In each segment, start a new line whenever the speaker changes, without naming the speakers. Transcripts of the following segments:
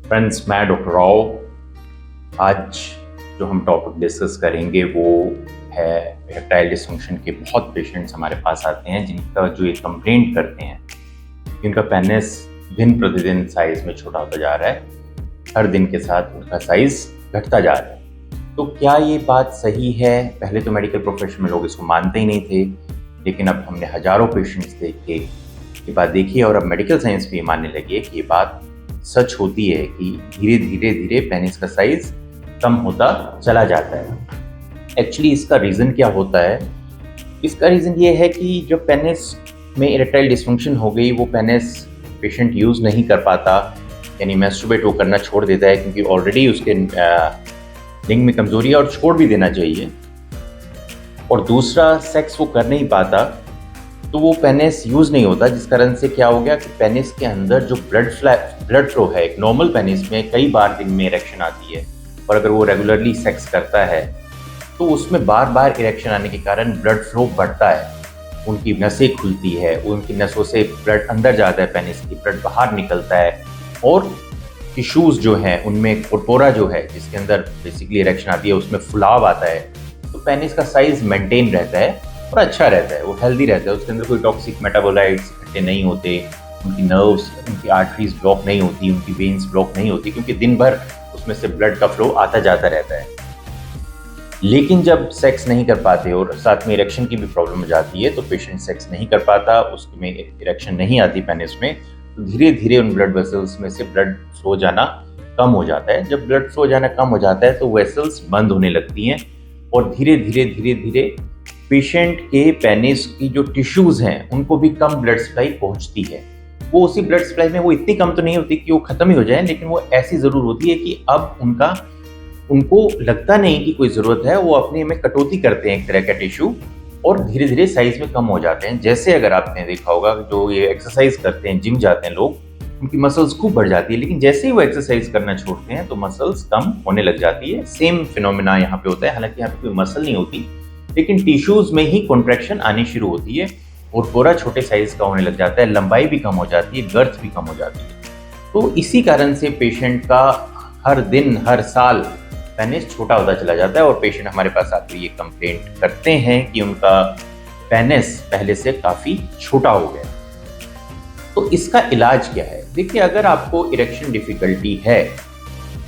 Friends, मैं doctor Rao. आज जो हम टॉपिक डिस्कस करेंगे वो है इरेक्टाइल डिसफंक्शन के बहुत पेशेंट्स हमारे पास आते हैं जिनका जो ये कंप्लेंट करते हैं कि उनका पेनिस दिन प्रतिदिन साइज में छोटा होता जा रहा है, हर दिन के साथ उनका साइज घटता जा रहा है। तो क्या ये बात सही है? पहले तो मेडिकल प्रोफेशन में लोग इसको मानते ही नहीं थे, लेकिन अब हमने हजारों पेशेंट्स देखे, ये बात देखी है और अब मेडिकल साइंस भी मानने लगी है कि ये बात सच होती है कि धीरे धीरे पेनिस का साइज कम होता चला जाता है। एक्चुअली इसका रीज़न क्या होता है? इसका रीज़न ये है कि जब पेनिस में इरेक्टाइल डिसफंक्शन हो गई, वो पेनिस पेशेंट यूज़ नहीं कर पाता, यानी मैस्टरबेट वो करना छोड़ देता है क्योंकि ऑलरेडी उसके लिंग में कमजोरी है और छोड़ भी देना चाहिए। और दूसरा, सेक्स वो कर नहीं पाता तो वो पेनिस यूज़ नहीं होता, जिस कारण से क्या हो गया कि पेनिस के अंदर जो ब्लड फ्लो है, एक नॉर्मल पेनिस में कई बार दिन में इरेक्शन आती है और अगर वो रेगुलरली सेक्स करता है तो उसमें बार बार इरेक्शन आने के कारण ब्लड फ्लो बढ़ता है, उनकी नसें खुलती है, उनकी नसों से ब्लड अंदर जाता है, पेनिस की ब्लड बाहर निकलता है और टिश्यूज़ जो हैं उनमें कोर्पोरा जो है जिसके अंदर बेसिकली इरेक्शन आती है उसमें फुलाव आता है। तो पेनिस का साइज़ मेंटेन रहता है और अच्छा रहता है, वो हेल्दी रहता है, उसके अंदर कोई टॉक्सिक मेटाबोलाइट्स इकट्ठे नहीं होते, उनकी नर्व्स, उनकी आर्टरीज ब्लॉक नहीं होती, उनकी वेन्स ब्लॉक नहीं होती, क्योंकि दिन भर उसमें से ब्लड का फ्लो आता जाता रहता है। लेकिन जब सेक्स नहीं कर पाते और साथ में इरेक्शन की भी प्रॉब्लम हो जाती है तो पेशेंट सेक्स नहीं कर पाता, उसमें इरेक्शन नहीं आती पेनिस में, तो धीरे धीरे उन ब्लड वेसल्स में से ब्लड फ्लो जाना कम हो जाता है। जब ब्लड फ्लो जाना कम हो जाता है तो वेसल्स बंद होने लगती हैं और धीरे धीरे पेशेंट के पेनिस की जो टिश्यूज़ हैं उनको भी कम ब्लड सप्लाई पहुंचती है। वो उसी ब्लड सप्लाई में वो इतनी कम तो नहीं होती कि वो ख़त्म ही हो जाए, लेकिन वो ऐसी ज़रूर होती है कि अब उनको लगता नहीं कि कोई ज़रूरत है, वो अपने में कटौती करते हैं एक तरह का टिश्यू और धीरे धीरे साइज़ में कम हो जाते हैं। जैसे अगर आपने देखा होगा जो ये एक्सरसाइज करते हैं, जिम जाते हैं लोग, उनकी मसल्स खूब बढ़ जाती है, लेकिन जैसे ही वो एक्सरसाइज करना छोड़ते हैं तो मसल्स कम होने लग जाती है। सेम फिनोमेना यहाँ पे होता है, हालांकि यहाँ पे कोई मसल नहीं होती, लेकिन टिश्यूज में ही कॉन्ट्रैक्शन आनी शुरू होती है और पूरा छोटे साइज का होने लग जाता है, लंबाई भी कम हो जाती है, गर्थ भी कम हो जाती है। तो इसी कारण से पेशेंट का हर दिन हर साल पेनिस छोटा होता चला जाता है और पेशेंट हमारे पास आकर ये कंप्लेंट करते हैं कि उनका पेनिस पहले से काफ़ी छोटा हो गया। तो इसका इलाज क्या है? देखिए, अगर आपको इरेक्शन डिफिकल्टी है,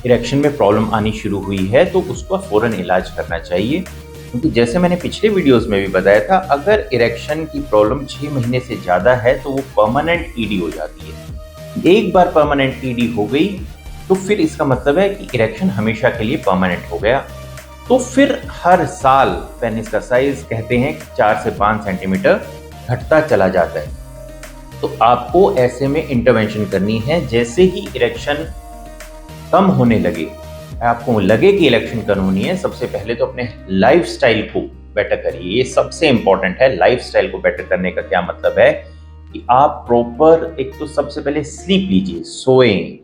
इरेक्शन में प्रॉब्लम आनी शुरू हुई है, तो उसका फ़ौरन इलाज करना चाहिए, क्योंकि जैसे मैंने पिछले वीडियोस में भी बताया था, अगर इरेक्शन की प्रॉब्लम 6 महीने से ज़्यादा है तो वो परमानेंट ईडी हो जाती है। एक बार परमानेंट ईडी हो गई तो फिर इसका मतलब है कि इरेक्शन हमेशा के लिए परमानेंट हो गया। तो फिर हर साल पेनिस का साइज कहते हैं 4 से 5 सेंटीमीटर घटता चला जाता है। तो आपको ऐसे में इंटरवेंशन करनी है। जैसे ही इरेक्शन कम होने लगे, आपको लगे कि इलेक्शन कानूनी है, सबसे पहले तो अपने लाइफस्टाइल को बेटर करिए। ये सबसे इंपॉर्टेंट है। लाइफस्टाइल को बेटर करने का क्या मतलब है कि आप प्रॉपर, एक तो सबसे पहले स्लीप लीजिए, सोएं।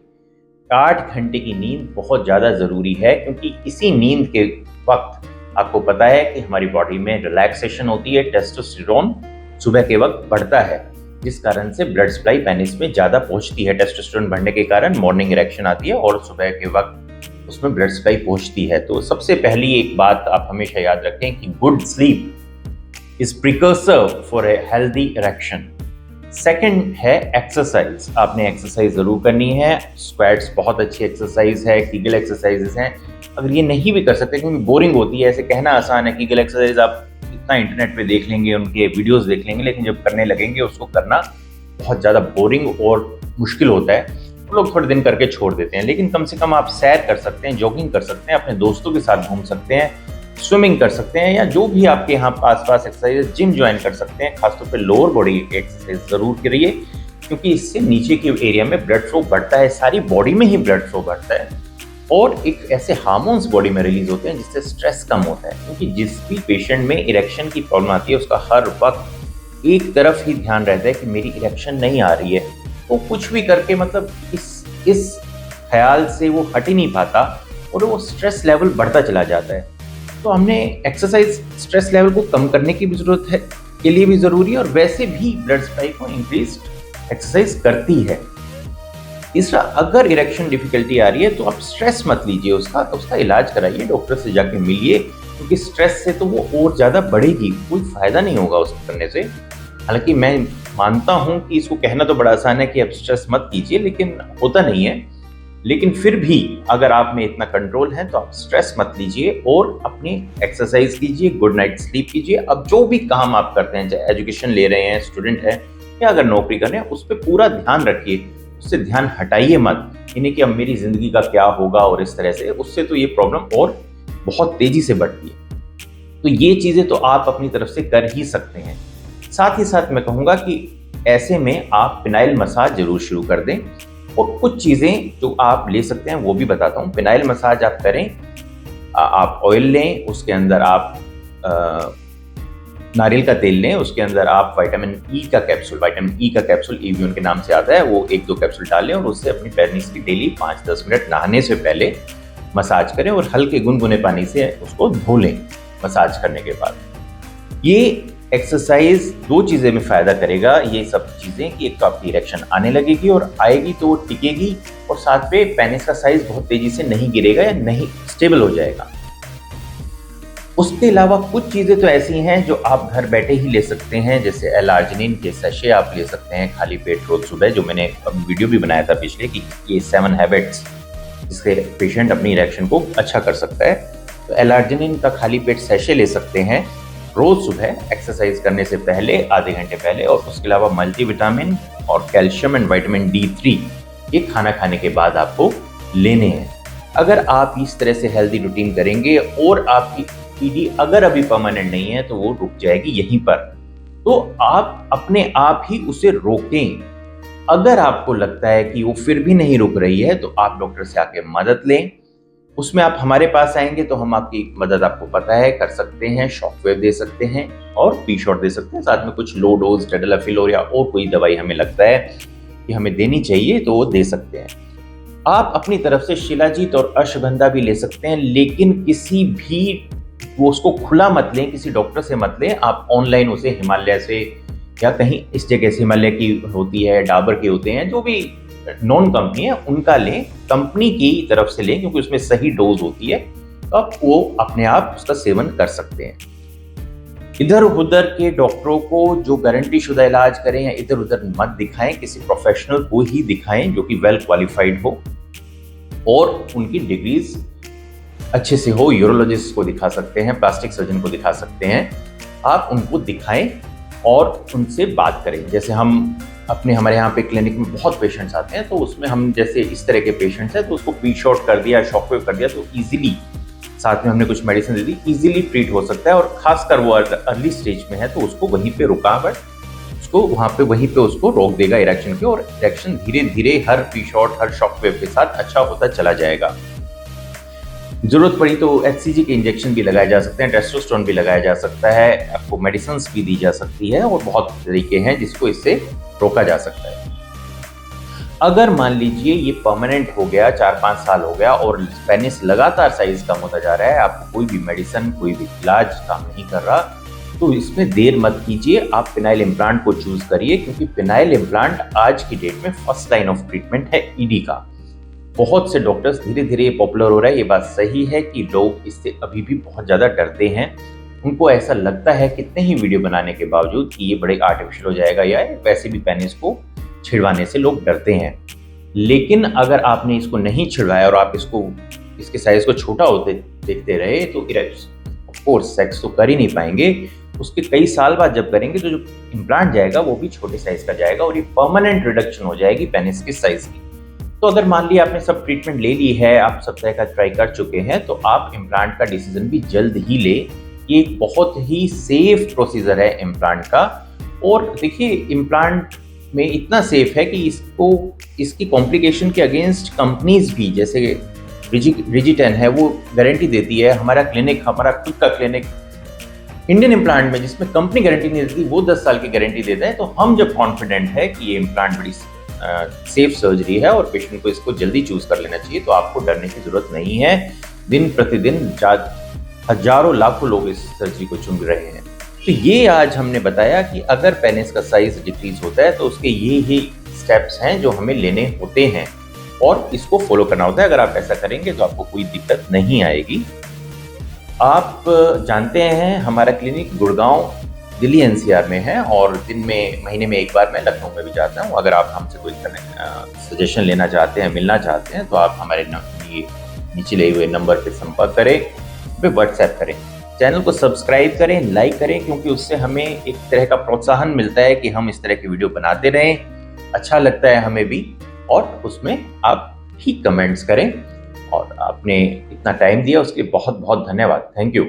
8 घंटे की नींद बहुत ज़्यादा ज़रूरी है, क्योंकि इसी नींद के वक्त आपको पता है कि हमारी बॉडी में रिलैक्सेशन होती है, टेस्टोस्टेरोन सुबह के वक्त बढ़ता है, जिस कारण से ब्लड सप्लाई पेनिस में ज़्यादा पहुंचती है। टेस्टोस्टेरोन बढ़ने के कारण मॉर्निंग इरेक्शन आती है और सुबह के वक्त उसमें ब्लड सप्लाई पहुंचती है। तो सबसे पहली एक बात आप हमेशा याद रखें कि good sleep is precursor for a healthy erection. Second है एक्सरसाइज। आपने एक्सरसाइज जरूर करनी है। स्क्वाट्स बहुत अच्छी एक्सरसाइज है, कीगल एक्सरसाइजेस हैं। अगर ये नहीं भी कर सकते, क्योंकि बोरिंग होती है, ऐसे कहना आसान है, कीगल एक्सरसाइज आप इतना इंटरनेट पे देख लेंगे, उनके वीडियोस देख लेंगे, लेकिन जब करने लगेंगे उसको करना बहुत ज़्यादा बोरिंग और मुश्किल होता है। वो लोग थोड़े दिन करके छोड़ देते हैं, लेकिन कम से कम आप सैर कर सकते हैं, जॉगिंग कर सकते हैं, अपने दोस्तों के साथ घूम सकते हैं, स्विमिंग कर सकते हैं, या जो भी आपके यहाँ आसपास एक्सरसाइज, जिम ज्वाइन कर सकते हैं। खासतौर पे लोअर बॉडी एक्सरसाइज जरूर करिए, क्योंकि इससे नीचे के एरिया में ब्लड फ्लो बढ़ता है, सारी बॉडी में ही ब्लड फ्लो बढ़ता है, और एक ऐसे हार्मोन्स बॉडी में रिलीज होते हैं जिससे स्ट्रेस कम होता है। क्योंकि जिस भी पेशेंट में इरेक्शन की प्रॉब्लम आती है उसका हर वक्त एक तरफ ही ध्यान रहता है कि मेरी इरेक्शन नहीं आ रही है, तो कुछ भी करके मतलब इस ख्याल से वो हट ही नहीं पाता और वो स्ट्रेस लेवल बढ़ता चला जाता है। तो हमने एक्सरसाइज स्ट्रेस लेवल को कम करने की भी जरूरत है, के लिए भी जरूरी है, और वैसे भी ब्लड सप्लाई को इंक्रीज एक्सरसाइज करती है। तीसरा, अगर इरेक्शन डिफिकल्टी आ रही है तो आप स्ट्रेस मत लीजिए, उसका इलाज कराइए, डॉक्टर से जाके मिलिए, क्योंकि स्ट्रेस से तो वो और ज़्यादा बढ़ेगी, कोई फायदा नहीं होगा उसको करने से। हालांकि मैं मानता हूँ कि इसको कहना तो बड़ा आसान है कि आप स्ट्रेस मत कीजिए, लेकिन होता नहीं है। लेकिन फिर भी अगर आप में इतना कंट्रोल है तो आप स्ट्रेस मत लीजिए और अपनी एक्सरसाइज कीजिए, गुड नाइट स्लीप कीजिए। अब जो भी काम आप करते हैं, चाहे एजुकेशन ले रहे हैं, स्टूडेंट हैं, या अगर नौकरी कर रहे हैं, उस पर पूरा ध्यान रखिए, उससे ध्यान हटाइए मत। इन्हें कि अब मेरी जिंदगी का क्या होगा और इस तरह से, उससे तो ये प्रॉब्लम और बहुत तेजी से बढ़ती है। तो ये चीजें तो आप अपनी तरफ से कर ही सकते हैं। साथ ही साथ मैं कहूँगा कि ऐसे में आप फिनाइल मसाज जरूर शुरू कर दें, और कुछ चीज़ें जो आप ले सकते हैं वो भी बताता हूँ। फिनाइल मसाज आप करें, आप ऑयल लें, उसके अंदर आप नारियल का तेल लें, उसके अंदर आप विटामिन ई का कैप्सूल एवियन के नाम से आता है, वो 1-2 कैप्सूल डालें और उससे अपनी पेनिस की डेली 5-10 मिनट नहाने से पहले मसाज करें, और हल्के गुनगुने पानी से उसको धो लें मसाज करने के बाद। ये एक्सरसाइज 2 चीज़ें में फ़ायदा करेगा, ये सब चीज़ें कि एक तो आपकी इरेक्शन आने लगेगी और आएगी तो वो टिकेगी, और साथ पे पेनिस का साइज बहुत तेज़ी से नहीं गिरेगा या नहीं स्टेबल हो जाएगा। उसके अलावा कुछ चीज़ें तो ऐसी हैं जो आप घर बैठे ही ले सकते हैं, जैसे एल-आर्जिनिन के सैशे आप ले सकते हैं खाली पेट रोज सुबह, जो मैंने वीडियो भी बनाया था पिछले कि ये 7 हैबिट्स जिससे पेशेंट अपनी इरेक्शन को अच्छा कर सकता है। तो एल-आर्जिनिन का खाली पेट सैशे ले सकते हैं रोज सुबह एक्सरसाइज करने से पहले, आधे घंटे पहले। और उसके अलावा मल्टीविटामिन और कैल्शियम एंड विटामिन D3 ये खाना खाने के बाद आपको लेने हैं। अगर आप इस तरह से हेल्दी रूटीन करेंगे और आपकी ईडी अगर अभी परमानेंट नहीं है तो वो रुक जाएगी यहीं पर, तो आप अपने आप ही उसे रोकें। अगर आपको लगता है कि वो फिर भी नहीं रुक रही है तो आप डॉक्टर से आके मदद लें। उसमें आप हमारे पास आएंगे तो हम आपकी मदद, आपको पता है, कर सकते हैं। शॉकवेव दे सकते हैं और पी शॉट दे सकते हैं, साथ में कुछ लो डोज टेडलाफिलोर या और कोई दवाई हमें लगता है कि हमें देनी चाहिए तो वो दे सकते हैं। आप अपनी तरफ से शिलाजीत और अश्वगंधा भी ले सकते हैं, लेकिन किसी भी वो उसको खुला मत लें, किसी डॉक्टर से मत लें। आप ऑनलाइन उसे हिमालय से या कहीं इस जगह से, हिमालय की होती है, डाबर के होते हैं, जो भी नॉन कंपनी है उनका लें, कंपनी की तरफ से लें, क्योंकि उसमें सही डोज होती है, तो आप वो अपने आप उसका सेवन कर सकते हैं। इधर उधर के डॉक्टरों को जो गारंटी शुदा इलाज करें या इधर उधर मत दिखाएं, किसी प्रोफेशनल को ही दिखाएं जो कि वेल क्वालिफाइड हो और उनकी डिग्रीज अच्छे से हो। यूरोलॉजिस्ट को दिखा सकते हैं, प्लास्टिक सर्जन को दिखा सकते हैं, आप उनको दिखाएं और उनसे बात करें। जैसे हमारे यहाँ पे क्लिनिक में बहुत पेशेंट्स आते हैं, तो उसमें हम जैसे इस तरह के पेशेंट्स हैं तो उसको पी शॉट कर दिया, शॉकवेव कर दिया, तो इजीली साथ में हमने कुछ मेडिसिन दे दी, इजीली ट्रीट हो सकता है। और खासकर वो अर्ली स्टेज में है तो उसको वहीं पे रुकावट, उसको वहीं पे उसको रोक देगा इरेक्शन की, और इरेक्शन धीरे धीरे हर पी शॉट, हर शॉकवेव के साथ अच्छा होता चला जाएगा। जरूरत पड़ी तो HCG के इंजेक्शन भी लगाए जा सकते हैं, टेस्टोस्टेरोन भी लगाया जा सकता है, आपको मेडिसिन भी दी जा सकती है, और बहुत तरीके हैं जिसको इससे रोका जा सकता है। अगर मान लीजिए ये परमानेंट हो गया, 4-5 साल हो गया और पेनिस लगातार साइज कम होता जा रहा है, आपको कोई भी मेडिसिन, कोई भी इलाज काम नहीं कर रहा, तो इसमें देर मत कीजिए, आप फिनाइल इम्प्लांट को चूज करिए, क्योंकि फिनाइल इम्प्लांट आज की डेट में फर्स्ट लाइन ऑफ ट्रीटमेंट है ईडी का। बहुत से डॉक्टर्स, धीरे धीरे ये पॉपुलर हो रहा है, ये बात सही है कि लोग इससे अभी भी बहुत ज़्यादा डरते हैं। उनको ऐसा लगता है कितने ही वीडियो बनाने के बावजूद कि ये बड़े आर्टिफिशियल हो जाएगा, या वैसे भी पेनिस को छिड़वाने से लोग डरते हैं। लेकिन अगर आपने इसको नहीं छिड़वाया और आप इसके साइज को छोटा होते देखते रहे तो ऑफ कोर्स सेक्स तो कर ही नहीं पाएंगे। उसके कई साल बाद जब करेंगे तो जो इम्प्लांट जाएगा वो भी छोटे साइज का जाएगा और ये परमानेंट रिडक्शन हो जाएगी पेनिस के साइज की। तो अगर मान लिया आपने सब ट्रीटमेंट ले ली है, आप सप्ताह का ट्राई कर चुके हैं, तो आप इम्प्लांट का डिसीजन भी जल्द ही ले। ये एक बहुत ही सेफ प्रोसीजर है इम्प्लांट का। और देखिए, इम्प्लांट में इतना सेफ है कि इसकी कॉम्प्लिकेशन के अगेंस्ट कंपनीज भी, जैसे रिजिटेन है, वो गारंटी देती है। हमारा खुद का क्लिनिक इंडियन इम्प्लांट में, जिसमें कंपनी गारंटी नहीं देती, वो 10 साल की गारंटी देता है। तो हम जब कॉन्फिडेंट है कि ये इम्प्लांट बड़ी सेफ सर्जरी है और पेशेंट को इसको जल्दी चूज कर लेना चाहिए, तो आपको डरने की जरूरत नहीं है। दिन प्रतिदिन हजारों लाखों लोग इस सर्जरी को चुन रहे हैं। तो ये आज हमने बताया कि अगर पेनिस का साइज डिक्रीज होता है तो उसके ये ही स्टेप्स हैं जो हमें लेने होते हैं और इसको फॉलो करना होता है। अगर आप ऐसा करेंगे तो आपको कोई दिक्कत नहीं आएगी। आप जानते हैं हमारा क्लिनिक गुड़गांव, दिल्ली NCR में है और महीने में एक बार मैं लखनऊ में भी जाता हूँ। अगर आप हमसे कोई सजेशन लेना चाहते हैं, मिलना चाहते हैं, तो आप हमारे नीचे लिए हुए नंबर पर संपर्क करें, फिर व्हाट्सएप करें। चैनल को सब्सक्राइब करें, लाइक करें, क्योंकि उससे हमें एक तरह का प्रोत्साहन मिलता है कि हम इस तरह की वीडियो बनाते रहें। अच्छा लगता है हमें भी। और उसमें आप ठीक कमेंट्स करें। और आपने इतना टाइम दिया उसके बहुत बहुत धन्यवाद। Thank you.